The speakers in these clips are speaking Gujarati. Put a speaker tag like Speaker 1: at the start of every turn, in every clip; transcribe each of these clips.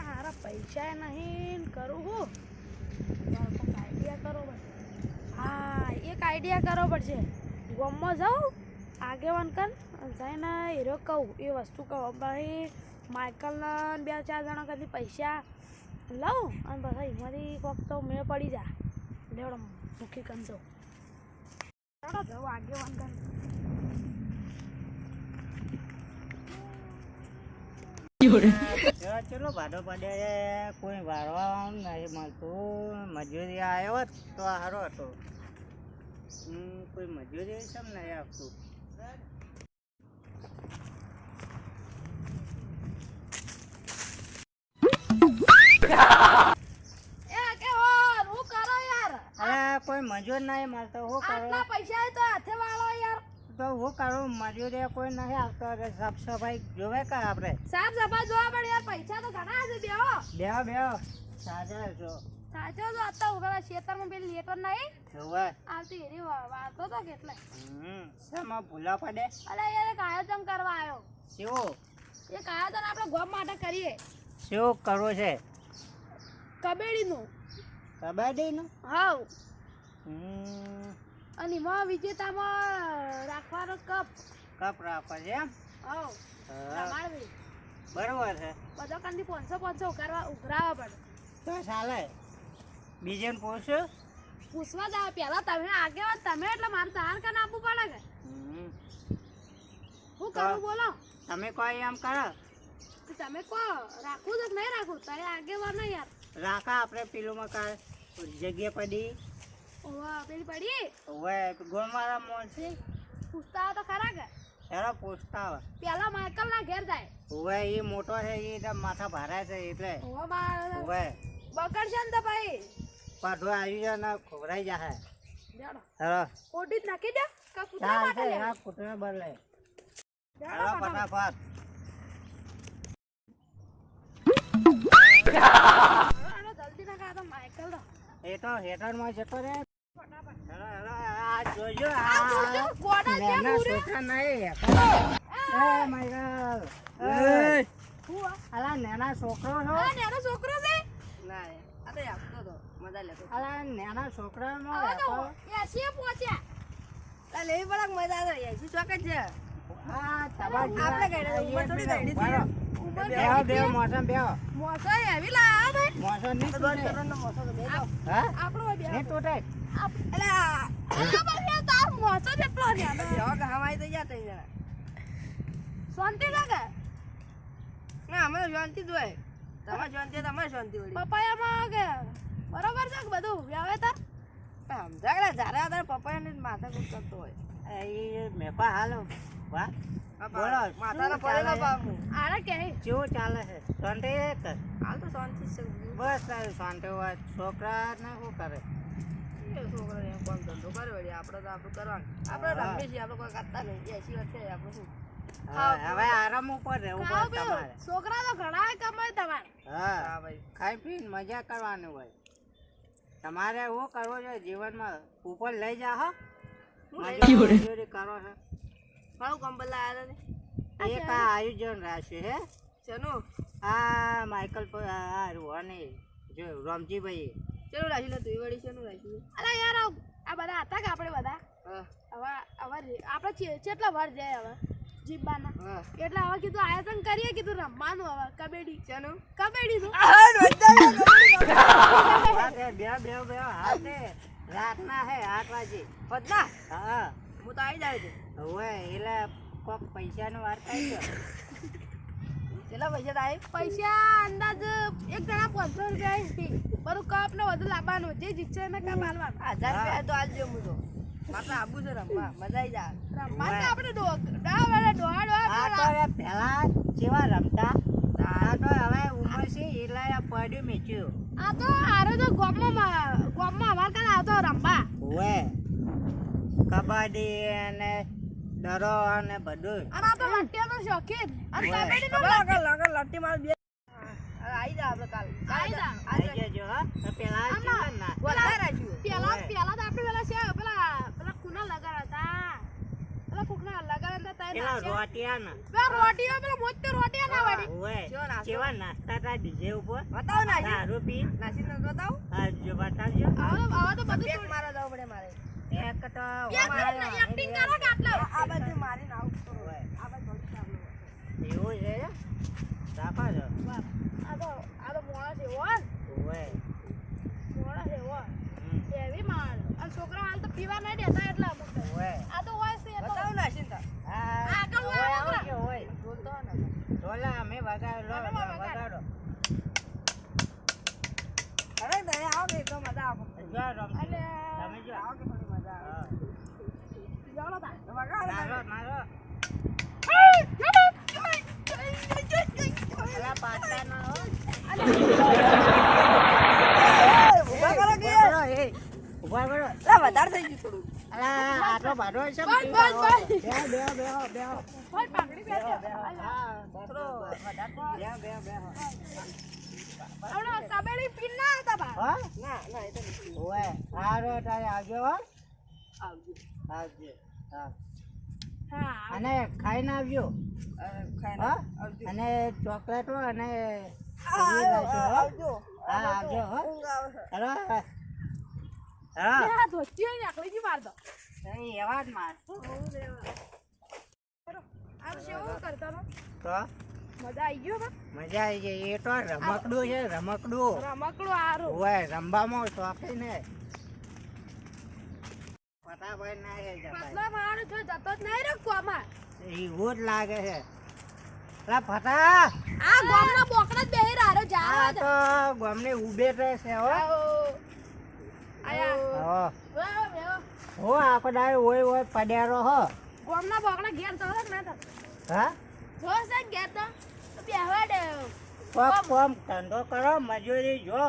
Speaker 1: હારા પૈસા નહીં કરું હું આઈડિયા કરો હા એક આઈડિયા કરવો પડશે ગામમાં જાઉં આગેવાન કન જઈને હીરો કહું એ વસ્તુ કહું ભાઈ માઇકલને 2-4 જણા કદી પૈસા લઉં અને પછી એમાંથી કોક તો મેળ પડી જા લેવડો મૂકી કન જાઉં ચાલો જાઉં આગેવાન કન
Speaker 2: ચલો ભાડો પડે કોઈ વારવા નહીં મળતું મજૂરી આવ્યો હોત તો સારો હતો કોઈ મજૂરી કેમ નહીં આપતું કોઈ મજૂર નહીં મળતો હું કરો
Speaker 1: પૈસા તો હાથે વાળો યાર
Speaker 2: તો હું કરું મજૂરી કોઈ નહીં આવતો સાફ સફાઈ જોવે કા આપણે
Speaker 1: સાફ સફાઈ જોવા પડે યાર પૈસા તો ઘણા છે
Speaker 2: બેહો સાજા છો
Speaker 1: સાચો તો આતા ઉગા ખેતરમાં પેલી લેટર નહીં
Speaker 2: જોવે
Speaker 1: આવતી એરી વાતો તો કેટલે
Speaker 2: શેમાં ભૂલા પડે
Speaker 1: અલે યાર એક આયોજન કરવા આવ્યો
Speaker 2: શું
Speaker 1: એક આયોજન આપણે ગોમ માટે કરીએ
Speaker 2: શું કરવું છે
Speaker 1: કબડ્ડીનું
Speaker 2: હા
Speaker 1: અને એમાં વિજેતામાં રાખવાનો કપ
Speaker 2: રાખવા છે એમ
Speaker 1: હાઉ રમાડવી
Speaker 2: બરોબર છે
Speaker 1: બધા કંદી 500 ઉઘરાવા પડે
Speaker 2: તો ચાલે બીજે પૂછવા
Speaker 1: જાવ પેલા તમે આગેવાન તમે એટલે મારે તાર કાન આપવું પડે કે હું કરું બોલો
Speaker 2: તમે કોઈ એમ કરો
Speaker 1: તમે કો રાખું તો નહીં રાખું તારે આગેવાન નહીં યાર
Speaker 2: રાખા આપણે પેલું મકાન જગ્યા પડી
Speaker 1: ઓવા પેલી પડી
Speaker 2: ઓવે ગોમારા મોલ છે
Speaker 1: પૂછતા તો ખરા કે
Speaker 2: એરો પૂછતા
Speaker 1: પેલા માઇકલ ના ઘેર જાય
Speaker 2: ઓવે એ મોટો છે એ માથા ભારે છે એટલે
Speaker 1: ઓવે બકડ છે ને તો ભાઈ
Speaker 2: પાડો આવી જાય ને ખોરાઈ જાય
Speaker 1: જાડો
Speaker 2: હેરો
Speaker 1: કોડી નાખી દે કા કૂતરા માટે લે
Speaker 2: હા કૂતરા બદલે
Speaker 1: જાડો
Speaker 2: ફટાફટ
Speaker 1: જલ્દી નાખા તો માઇકલ
Speaker 2: એ તો હેટર માં જતો રે આ જોજો
Speaker 1: ગોડા છે
Speaker 2: છોકરા નહીં માયગલ અલા નેના છોકરો છો
Speaker 1: નેનો છોકરો છે
Speaker 2: ના
Speaker 1: આ તો આપતો તો મજા લેતો
Speaker 2: અલા નેના છોકરા નો
Speaker 1: એસી પહોંચ્યા લે લેવી પડે મજા આવે એસી ચોક જ છે
Speaker 2: હા તબા
Speaker 1: આપણે કઈડે ઉમર થોડી કઈડી છે
Speaker 2: બેહો મોસમ બેહો
Speaker 1: મોસો એવી લાયા ભાઈ
Speaker 2: મોસમ ની
Speaker 1: કરોડનો મોસો તો બેહો
Speaker 2: હા
Speaker 1: આપણો બે
Speaker 2: ને ટોટે
Speaker 1: અલા આ તાર મોસો જેટલો છે જો કે હવાઈ તો જા તઈ જણા શાંતિ લાગે ના અમે શાંતિ જોય તમાર શાંતિ તમાર શાંતિ વળી પપાયામાં કે બરોબર છે કે બધું વ્યવહાર સમજાગડા જારે આદર પપાયાને માથા કૂટ કરતો હોય
Speaker 2: એ મેપા હાલો વાહ બોલો
Speaker 1: માથાનો પડેલો બાપુ આરે કે
Speaker 2: કેવું ચાલે છે શાંતિ
Speaker 1: હાલ તો શાંતિ છે
Speaker 2: બસ તારી શાંતિ હોય છોકરા ને શું કરે
Speaker 1: છોકરા એમ કોણ ધંધો કરે વળી આપણે તો આપણું કરવાનું આપણે રમીએ છીએ આપણે કોઈ કરતા નહીં એસી વર્ષે આપણે શું
Speaker 2: હવે આરામ ઉપર રહેવું પડે તમારે
Speaker 1: છોકરા તો ઘણા કમાય તમારે
Speaker 2: હા ભાઈ ખાઈ પીને મજા કરવાની હોય તમારે એવું કરવો જોઈએ જીવનમાં ઉપર લઈ જા હો મજૂરી કરો છો
Speaker 1: મારું કંબલ લાયા ને
Speaker 2: એક આ આયોજન રાખ્યું હે
Speaker 1: ચનો
Speaker 2: આ માઇકલ પર આ રોહની જો રામજીભાઈ
Speaker 1: ચલો રાખ્યું લે તું વળી ચનો રાખ્યું અરે યાર આ બધા હતા કે આપણે બધા હવે આપણે કેટલા વાર જાય હવે જીબાના એટલે હવે કીધું આયોજન કરીએ કીધું રમવાનું હવે કબડ્ડી ચનો કબડ્ડી તો
Speaker 2: બે હાથે રાતના હે 8 વાગે
Speaker 1: પદના
Speaker 2: હા
Speaker 1: હું તો આવી જાય છે
Speaker 2: હવે એટલે કોક પૈસાનો વાર થઈ ગયો
Speaker 1: કેટલા પૈસા થાય પૈસા અંદાજ એક જણા 500 રૂપિયા ફી બરું કપ ને બધું લાવવાનું જે જીતશે એને કપ આલવાનું 1000 રૂપિયા તો આલજો હું તો માત્ર આબુ છે રમવા મજા આવી જાય રમવા તો આપણે
Speaker 2: પેલા જેવા રમતા આ તો હવે ઉંમર છે એટલે પડ્યું મેચ્યું
Speaker 1: આ તો આરો તો ગોમમાં અમાર કાન આવતો રમવા
Speaker 2: ઓએ કબડ્ડી અને દરો અને બધું
Speaker 1: અને આ તો લટ્ટીનો શોખીન અને કબડ્ડી નો લટ્ટી માર બે આઈ જા આપણે કાલ આઈ
Speaker 2: જજો હા તો પેલા જીવન ના
Speaker 1: પેલા તો આપણે પેલા છે પેલા કુના લગાડતા પેલા કુકના લગાડતા તાય
Speaker 2: પેલા
Speaker 1: નાસ્યા.
Speaker 2: રોટિયા ના
Speaker 1: બે રોટીઓ પેલા મોટે રોટિયા ના વાળી.
Speaker 2: ઓય
Speaker 3: કેવો નાસ્તો?
Speaker 2: કેવા નાસ્તા તા ડીજે ઉપર
Speaker 3: બતાવો નાસી
Speaker 2: દારૂ પી
Speaker 3: નાસી ને બતાવો
Speaker 2: હા જો બતાવજો
Speaker 1: આવા તો બધું
Speaker 3: પેક મારવા જવું પડે મારે
Speaker 2: એક તો
Speaker 1: એક્ટિંગ કરો કે આટલા
Speaker 3: આ બાજુ મારીને આવું કરો
Speaker 2: ઓય,
Speaker 3: આ બાજુ ચાલો
Speaker 2: એવું છે રાખો છો
Speaker 1: આ તો મોણસ એવો હે ને.
Speaker 2: ઓય
Speaker 1: મોણસ એવો
Speaker 2: હમ,
Speaker 1: એવી માણ અને છોકરા હાલ તો પીવા નહીં દેતા એટલે અમુક તો.
Speaker 2: ઓય
Speaker 1: આ તો હોય છે એ તો.
Speaker 3: બતાવો નાસી ને
Speaker 2: આ
Speaker 1: આગળ
Speaker 2: ઓય
Speaker 1: વાળો
Speaker 2: આવજો ઓય
Speaker 3: બોલતો હો ને
Speaker 2: ઢોલા અમે વગાડો
Speaker 1: અમે વગાડો.
Speaker 2: વગાડો
Speaker 3: અરે તમે આવો કે તો મજા આવે
Speaker 2: જો રમજો
Speaker 1: એટલે
Speaker 2: તમે જો
Speaker 3: આવો કે થોડી મજા આવે
Speaker 2: હા.
Speaker 1: જાણો તા.
Speaker 3: તો વગાડો
Speaker 2: મારો મારો અલા પાછા ના હો
Speaker 3: ઉભા કરો કે
Speaker 2: ઉભા કરો, એ ઉભા કરો
Speaker 3: લા વધારે થઈ ગયું થોડું
Speaker 2: અલા આટલો ભાડો છે
Speaker 1: બસ, બસ, બસ.
Speaker 2: બેહો બેહો
Speaker 1: હોય પાઘડી પહેરજો.
Speaker 2: હા
Speaker 3: થોડો વધારે
Speaker 2: બેહો બેહો
Speaker 1: હમણાં તબેલી પીન ના હતા બા.
Speaker 2: હા
Speaker 3: ના ના એ તો નથી
Speaker 2: ઓય હારો તારે આવજો હો
Speaker 3: આવજો
Speaker 2: આવજો હા
Speaker 1: હા
Speaker 2: અને ખાઈને આવજો
Speaker 3: ખાઈને
Speaker 2: હા
Speaker 3: આવજો
Speaker 2: અને ચોકલેટો અને
Speaker 3: આવજો
Speaker 2: હા આવજો હો
Speaker 3: ઊંઘ આવે છે
Speaker 2: હેલો હા
Speaker 1: આ ધોતી હોય ને આકડી જી માર દો.
Speaker 2: એવા જ માર
Speaker 1: આમ કેવું કરતા નો?
Speaker 2: તો
Speaker 1: મજા આવી ગયો બા.
Speaker 2: મજા આવી જાય એ તો રમકડું છે રમકડું
Speaker 1: રમકડું હારું.
Speaker 2: ઓય રમવામાં શોખી ને ફટાફટ ના હે જપાય
Speaker 1: પતલા માણસ જો જતો જ નહીં રખતો આમાં.
Speaker 2: એવું જ લાગે છે અલા ફટા
Speaker 1: આ ગામના બોકડા જ બેહી રારો
Speaker 2: આ
Speaker 1: જાવા દે.
Speaker 2: તો ગામની ઉભે રહેશે હો
Speaker 1: આવો. આયા.
Speaker 2: હો
Speaker 1: વાહ, વાહ.
Speaker 2: હો આખો દાડો ઓય પડ્યારો હો
Speaker 1: ગામના બોકડા ઘેર તો હે કે ના તો?
Speaker 2: હા
Speaker 1: જો છે ને ઘેર તો બેહવા દે.
Speaker 2: કોમ ધંધો કરો મજૂરી જો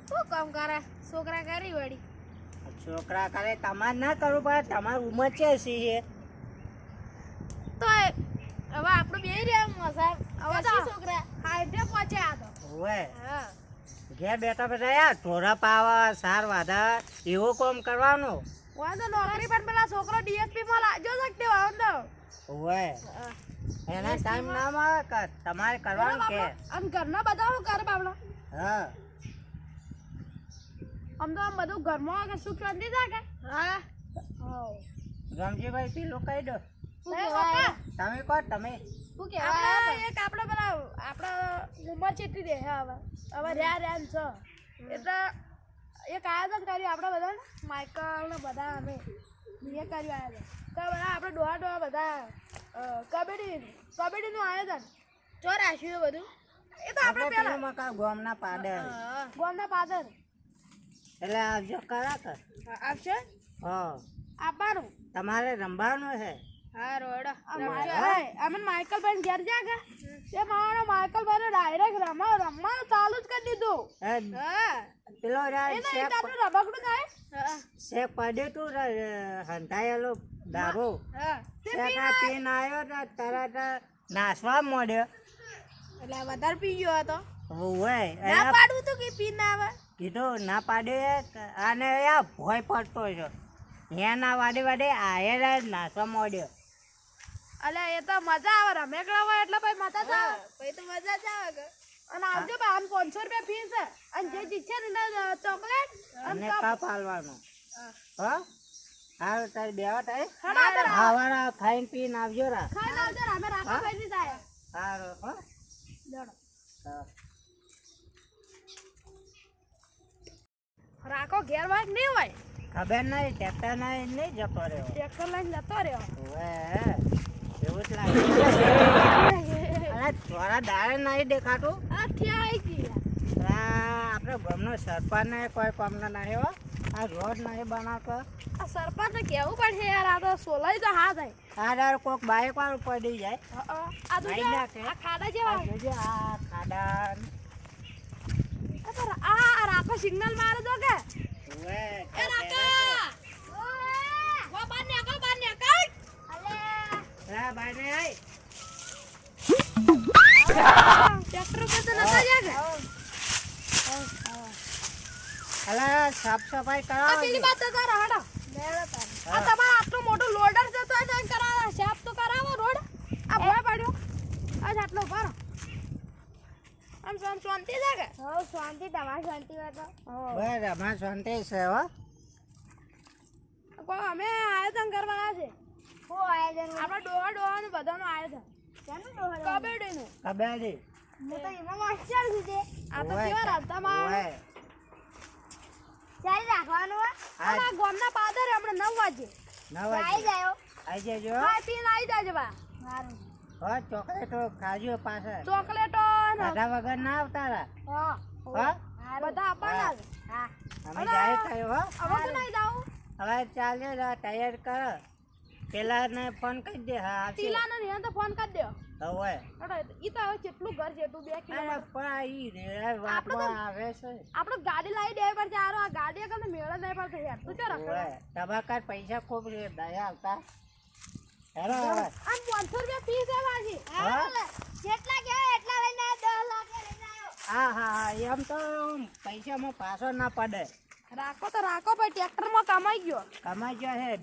Speaker 1: શું કામ કરે? છોકરા કરી વળી.
Speaker 2: છોકરા કરે તમારે ના કરવું પડે તમારી ઉંમર છે સી
Speaker 1: તો હવે આપણે બેહી રહ્યા મસાબ. હવે તો છોકરા હાઈડે પહોંચે આ તો.
Speaker 2: ઓય
Speaker 1: હા.
Speaker 2: ઘેર બેઠા બેઠા યાર ઢોરા પાવા સાર વાધા એવું કોમ કરવાનું
Speaker 1: વાંધો નોકરી પણ પેલા છોકરો ડીએસપી માં લાગ્યો છે કે વાંધો.
Speaker 2: ઓય એના ટાઈમ ના મળે કે તમારે કરવાનું કે
Speaker 1: આમ ઘરના બધા શું કરે બાબલા?
Speaker 2: હા
Speaker 1: આમ તો આમ બધું ઘરમાં કે સુખ શાંતિ થાય કે? હા.
Speaker 2: રમજીભાઈ પેલું કહી દો તમે કહો તમે
Speaker 1: એક આપણે પેલા આપણા ઉંમર ચેટલી રહે હવે રહ્યા છે એટલે એક આયોજન કર્યું આપણે બધા માઇકલ ને બધા અમે એ કર્યું આયોજન તો બધા આપણે ડોહા બધા કબડ્ડીનું આયોજન જો રાખ્યું એ બધું એ તો આપણે પેલા
Speaker 2: પેલું મકા ગોમના પાડે
Speaker 1: ગોમના પાદર
Speaker 2: એટલે આવજો કરા કર
Speaker 1: આપશે
Speaker 2: હો
Speaker 1: આપવાનું
Speaker 2: તમારે રમવાનું છે
Speaker 1: હા રોડ અમે માઇકલ ભાઈ ઘેર જા કે તે મારો માઇકલ ભાઈ ડાયરેક્ટ રમવાનું ચાલુ જ કરી દીધું
Speaker 2: એ
Speaker 1: હા
Speaker 2: પેલો યાર
Speaker 1: એ તો
Speaker 2: શેક
Speaker 1: આપણે રમકડું થાય
Speaker 2: શેક પડ્યું તું હંતાયેલો દારૂ
Speaker 1: હા
Speaker 2: શેક આ પીને આવ્યો તો તરત નાસવા માંડ્યો
Speaker 1: એટલે વધારે પી ગયો હતો
Speaker 2: ઓય
Speaker 1: ના પાડવું તો કે પી ના આવે
Speaker 2: કીધું ના પાડ્યો અને યા ભોય પડતો છે ના વાડે વાડે આયે નાસવા માંડ્યો
Speaker 1: અલે એ તો મજા આવે રમેકડા હોય એટલે ભાઈ મજા જ આવે ભાઈ તો મજા જ આવે કે અને આવજો બા આમ 500 રૂપિયા ફી છે અને જે જીતશે ને એને ચોકલેટ
Speaker 2: અને કપ હાલવાનું હા હાલ તારી બેવા થાય
Speaker 1: ખાઈ
Speaker 2: ખાવાના ખાઈને પીને આવજો રા
Speaker 1: આવજો અમે રાખા ભાઈ ની થાય
Speaker 2: સારું હો
Speaker 1: જણો
Speaker 2: હા.
Speaker 1: રાખો ઘેર વાગ નહીં હોય
Speaker 2: ખબર નહીં ટ્રેક્ટર નહીં જતો રહ્યો
Speaker 1: ટ્રેક્ટર લઈને જતો રહ્યો
Speaker 2: ઓવે એવું જ લાગે અરે થોડા દાડે નહીં દેખાતું
Speaker 1: આ થયા આવી ગઈ
Speaker 2: આપણે ગામનો સરપંચ ને કોઈ કામનો નહીં હો આ રોડ નહીં બનાવતો
Speaker 1: આ સરપંચ ને કેવું પડશે યાર આ તો સોલાઈ તો હા થાય
Speaker 2: આ દર કોક બાઈક વાળું પડી જાય
Speaker 1: આ તો
Speaker 2: ભાઈ નાખે.
Speaker 1: આ ખાડા જેવા
Speaker 2: આ જોજે આ ખાડા
Speaker 1: આ રાખો સિગ્નલ મારે તો કે
Speaker 2: ઓવે
Speaker 1: એ રાખા વો બાર ને કાઈ અલે
Speaker 2: રા બાઈ ને આય
Speaker 1: ટ્રેક્ટર પર તો નતા જા કે
Speaker 2: અલા સાફ સફાઈ
Speaker 1: આ
Speaker 2: કરાવો
Speaker 1: પેલી વાત તો તારા હડો આ તમારો આટલો મોટો લોડર છે તો
Speaker 2: બસ અમારે શાંતિ છે હો.
Speaker 1: કોઈ અમે આયોજન કરવાના છે આપણે ડોહા ને બધાનું આયોજન કબડ્ડીનું.
Speaker 2: કબડ્ડી.
Speaker 1: આ તો
Speaker 2: ઓય,
Speaker 1: કેવા રમતામાં
Speaker 2: ઓય.
Speaker 1: અમારા ગામના પાદરે હમણાં 9 વાગે
Speaker 2: 9 વાગે આવી જજો.
Speaker 1: ખાઈ પીને આવી જાજો બા.
Speaker 2: હો ચોકલેટો ખાજો પાછળ.
Speaker 1: ચોકલેટો ને
Speaker 2: બધા વગર ના આવતા રા. હો
Speaker 1: બધા આપવાના જ.
Speaker 2: અમે જાય થયો હો.
Speaker 1: હવે તો નહીં જાઉં.
Speaker 2: હવે ચાલે રા તૈયાર કરો. પેલા ને ફોન કરી દે. હા આવશે.
Speaker 1: ટીલાને ને એને તો ફોન કરી દ્યો.
Speaker 2: હવે
Speaker 1: ઈ તો હવે કેટલું ઘર છે તું 2
Speaker 2: અરે
Speaker 1: કિલોમીટર.
Speaker 2: પણ ઈ રે વાતમાં આવે છે.
Speaker 1: આપણે ગાડી લાવી દેવી પડશે. આ ગાડી એકદમ મેળ જ નહીં પડતો યાર. તું ચો રખડે.
Speaker 2: ઓય ટબાકાર પૈસા ખૂબ છે દયા આવતા. હેલો હવે.
Speaker 1: આમ 500 રૂપિયા ફી છે પાછી.
Speaker 2: હા?
Speaker 1: જેટલા કહેવાય એટલા લઈને આવ્યો. 10 લાખ લઈને આવ્યો.
Speaker 2: હા હા એમ તો પૈસામાં પાછો ના પડે.
Speaker 1: રાખો તો રાખો ભાઈ. ટ્રેક્ટરમાં કમાઈ ગયો.
Speaker 2: કમાઈ ગયો છે.